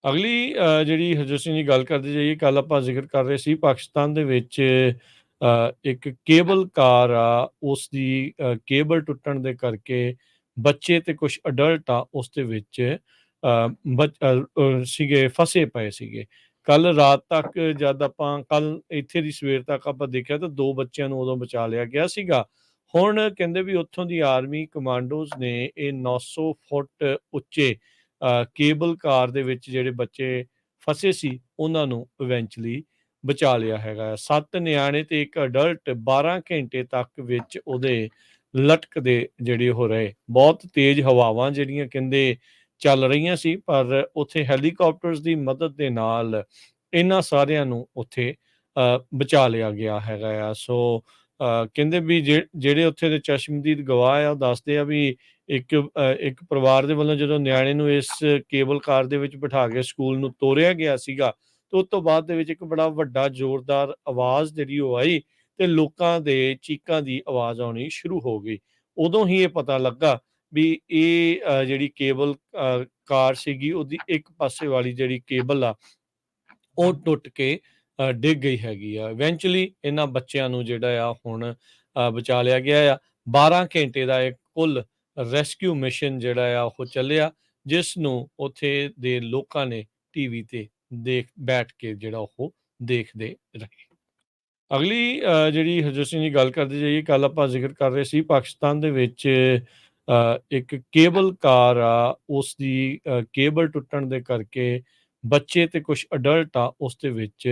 ਅਗਲੀ ਜਿਹੜੀ ਹਰਜੋਤ ਸਿੰਘ ਜੀ ਗੱਲ ਕਰਦੇ ਜਾਈਏ, ਕੱਲ ਆਪਾਂ ਜ਼ਿਕਰ ਕਰ ਰਹੇ ਸੀ ਪਾਕਿਸਤਾਨ ਦੇ ਵਿੱਚ ਇੱਕ ਕੇਬਲ ਕਾਰ ਆ, ਉਸ ਦੀ ਕੇਬਲ ਟੁੱਟਣ ਦੇ ਕਰਕੇ ਬੱਚੇ ਤੇ ਕੁਝ ਅਡਲਟ ਆ ਉਸ ਦੇ ਵਿੱਚ ਸੀਗੇ, ਫਸੇ ਪਏ ਸੀਗੇ। ਕੱਲ ਰਾਤ ਤੱਕ ਜਦ ਆਪਾਂ ਕੱਲ ਇੱਥੇ ਦੀ ਸਵੇਰ ਤੱਕ ਆਪਾਂ ਦੇਖਿਆ ਤਾਂ 2 ਬੱਚਿਆਂ ਨੂੰ ਉਦੋਂ ਬਚਾ ਲਿਆ ਗਿਆ ਸੀਗਾ। ਹੁਣ ਕਹਿੰਦੇ ਵੀ ਉੱਥੋਂ ਦੀ ਆਰਮੀ ਕਮਾਂਡੋਜ਼ ਨੇ ਇਹ 900 ਫੁੱਟ ਉੱਚੇ ਕੇਬਲ ਕਾਰ ਦੇ ਵਿੱਚ ਜਿਹੜੇ ਬੱਚੇ ਫਸੇ ਸੀ, ਉਹਨਾਂ ਨੂੰ ਇਵੈਂਚੁਅਲੀ ਬਚਾ ਲਿਆ ਹੈਗਾ। 7 ਨਿਆਣੇ ਤੇ 1 ਅਡਲਟ 12 ਘੰਟੇ ਤੱਕ ਵਿੱਚ ਉਹਦੇ ਲਟਕਦੇ ਜਿਹੜੇ ਉਹ ਰਹੇ। ਬਹੁਤ ਤੇਜ਼ ਹਵਾਵਾਂ ਜਿਹੜੀਆਂ ਕਹਿੰਦੇ ਚੱਲ ਰਹੀਆਂ ਸੀ, ਪਰ ਉੱਥੇ ਹੈਲੀਕਾਪਟਰਸ ਦੀ ਮਦਦ ਦੇ ਨਾਲ ਇਹਨਾਂ ਸਾਰਿਆਂ ਨੂੰ ਉੱਥੇ ਬਚਾ ਲਿਆ ਗਿਆ ਹੈਗਾ ਆ। ਸੋ ਕਹਿੰਦੇ ਵੀ ਜਿਹੜੇ ਉੱਥੇ ਦੇ ਚਸ਼ਮਦੀਦ ਗਵਾਹ ਆ, ਉਹ ਦੱਸਦੇ ਆ ਵੀ ਇੱਕ ਪਰਿਵਾਰ ਦੇ ਵੱਲੋਂ ਜਦੋਂ ਨਿਆਣੇ ਨੂੰ ਇਸ ਕੇਬਲ ਕਾਰ ਦੇ ਵਿੱਚ ਬਿਠਾ ਕੇ ਸਕੂਲ ਨੂੰ ਤੋਰਿਆ ਗਿਆ ਸੀਗਾ, ਤੇ ਉਸ ਤੋਂ ਬਾਅਦ ਦੇ ਵਿੱਚ ਇੱਕ ਬੜਾ ਵੱਡਾ ਜ਼ੋਰਦਾਰ ਆਵਾਜ਼ ਜਿਹੜੀ ਉਹ ਆਈ ਤੇ ਲੋਕਾਂ ਦੇ ਚੀਕਾਂ ਦੀ ਆਵਾਜ਼ ਆਉਣੀ ਸ਼ੁਰੂ ਹੋ ਗਈ। ਉਦੋਂ ਹੀ ਇਹ ਪਤਾ ਲੱਗਾ ਵੀ ਇਹ ਜਿਹੜੀ ਕੇਬਲ ਕਾਰ ਸੀਗੀ, ਉਹਦੀ ਇੱਕ ਪਾਸੇ ਵਾਲੀ ਜਿਹੜੀ ਕੇਬਲ ਆ, ਉਹ ਟੁੱਟ ਕੇ ਡਿੱਗ ਗਈ ਹੈਗੀ ਆ। ਇਵੈਂਚੁਅਲੀ ਇਹਨਾਂ ਬੱਚਿਆਂ ਨੂੰ ਜਿਹੜਾ ਆ ਹੁਣ ਬਚਾ ਲਿਆ ਗਿਆ ਆ। 12 ਘੰਟੇ ਦਾ ਇੱਕ ਕੁੱਲ ਰੈਸਕਿਊ ਮਿਸ਼ਨ ਜਿਹੜਾ ਆ ਉਹ ਚੱਲਿਆ, ਜਿਸ ਨੂੰ ਉੱਥੇ ਦੇ ਲੋਕਾਂ ਨੇ ਟੀਵੀ ਤੇ ਬੈਠ ਕੇ ਜਿਹੜਾ ਉਹ ਦੇਖਦੇ ਰਹੇ। ਅਗਲੀ ਜਿਹੜੀ ਹਰਜੋਤ ਸਿੰਘ ਜੀ ਗੱਲ ਕਰਦੇ ਜਾਈਏ, ਕੱਲ ਆਪਾਂ ਜ਼ਿਕਰ ਕਰ ਰਹੇ ਸੀ ਪਾਕਿਸਤਾਨ ਦੇ ਵਿੱਚ ਇੱਕ ਕੇਬਲ ਕਾਰ ਆ, ਉਸ ਦੀ ਕੇਬਲ ਟੁੱਟਣ ਦੇ ਕਰਕੇ ਬੱਚੇ ਤੇ ਕੁਝ ਅਡਲਟ ਆ ਉਸ ਦੇ ਵਿੱਚ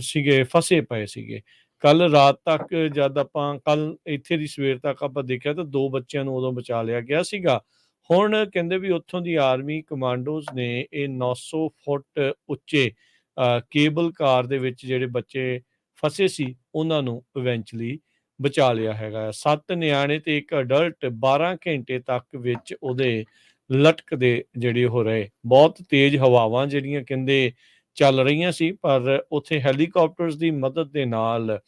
ਸੀਗੇ, ਫਸੇ ਪਏ ਸੀਗੇ। ਕੱਲ ਰਾਤ ਤੱਕ ਜਦ ਆਪਾਂ ਕੱਲ ਇੱਥੇ ਦੀ ਸਵੇਰ ਤੱਕ ਆਪਾਂ ਦੇਖਿਆ ਤਾਂ 2 ਬੱਚਿਆਂ ਨੂੰ ਉਦੋਂ ਬਚਾ ਲਿਆ ਗਿਆ ਸੀਗਾ। ਹੁਣ ਕਹਿੰਦੇ ਵੀ ਉੱਥੋਂ ਦੀ ਆਰਮੀ ਕਮਾਂਡੋਜ਼ ਨੇ ਇਹ 900 ਫੁੱਟ ਉੱਚੇ ਕੇਬਲ ਕਾਰ ਦੇ ਵਿੱਚ ਜਿਹੜੇ ਬੱਚੇ ਫਸੇ ਸੀ, ਉਹਨਾਂ ਨੂੰ ਇਵੈਂਚੁਅਲੀ ਬਚਾ ਲਿਆ ਹੈਗਾ। 7 ਨਿਆਣੇ ਤੇ 1 ਅਡਲਟ 12 ਘੰਟੇ ਤੱਕ ਵਿੱਚ ਉਹਦੇ ਲਟਕਦੇ ਜਿਹੜੇ ਉਹ ਰਹੇ। ਬਹੁਤ ਤੇਜ਼ ਹਵਾਵਾਂ ਜਿਹੜੀਆਂ ਕਹਿੰਦੇ ਚੱਲ ਰਹੀਆਂ ਸੀ, ਪਰ ਉੱਥੇ ਹੈਲੀਕਾਪਟਰਸ ਦੀ ਮਦਦ ਦੇ ਨਾਲ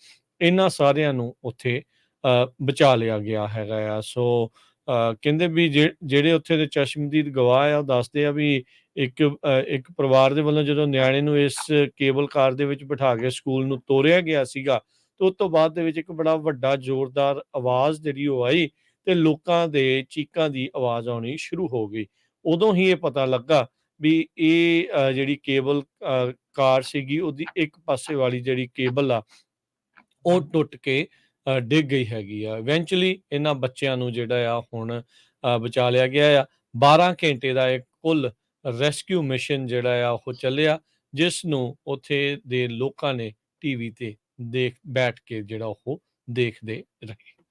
ਇਹਨਾਂ ਸਾਰਿਆਂ ਨੂੰ ਉੱਥੇ ਬਚਾ ਲਿਆ ਗਿਆ ਹੈਗਾ ਆ। ਸੋ ਕਹਿੰਦੇ ਵੀ ਜਿਹੜੇ ਉੱਥੇ ਦੇ ਚਸ਼ਮਦੀਦ ਗਵਾਹ ਆ, ਉਹ ਦੱਸਦੇ ਆ ਵੀ ਇੱਕ ਪਰਿਵਾਰ ਦੇ ਵੱਲੋਂ ਜਦੋਂ ਨਿਆਣੇ ਨੂੰ ਇਸ ਕੇਬਲ ਕਾਰ ਦੇ ਵਿੱਚ ਬਿਠਾ ਕੇ ਸਕੂਲ ਨੂੰ ਤੋਰਿਆ ਗਿਆ ਸੀਗਾ, ਤੇ ਉਸ ਤੋਂ ਬਾਅਦ ਦੇ ਵਿੱਚ ਇੱਕ ਬੜਾ ਵੱਡਾ ਜ਼ੋਰਦਾਰ ਆਵਾਜ਼ ਜਿਹੜੀ ਉਹ ਆਈ ਤੇ ਲੋਕਾਂ ਦੇ ਚੀਕਾਂ ਦੀ ਆਵਾਜ਼ ਆਉਣੀ ਸ਼ੁਰੂ ਹੋ ਗਈ। ਉਦੋਂ ਹੀ ਇਹ ਪਤਾ ਲੱਗਾ ਵੀ ਇਹ ਜਿਹੜੀ ਕੇਬਲ ਕਾਰ ਸੀਗੀ, ਉਹਦੀ ਇੱਕ ਪਾਸੇ ਵਾਲੀ ਜਿਹੜੀ ਕੇਬਲ ਆ, ਉਹ ਟੁੱਟ ਕੇ ਡਿੱਗ ਗਈ ਹੈਗੀ ਆ। ਇਵੈਂਚੁਅਲੀ ਇਹਨਾਂ ਬੱਚਿਆਂ ਨੂੰ ਜਿਹੜਾ ਆ ਹੁਣ ਬਚਾ ਲਿਆ ਗਿਆ ਆ। 12 ਘੰਟੇ ਦਾ ਇੱਕ ਕੁੱਲ ਰੈਸਕਿਊ ਮਿਸ਼ਨ ਜਿਹੜਾ ਆ ਉਹ ਚੱਲਿਆ, ਜਿਸ ਨੂੰ ਉੱਥੇ ਦੇ ਲੋਕਾਂ ਨੇ ਟੀਵੀ ਤੇ ਬੈਠ ਕੇ ਜਿਹੜਾ ਉਹ ਦੇਖਦੇ ਰਹੇ।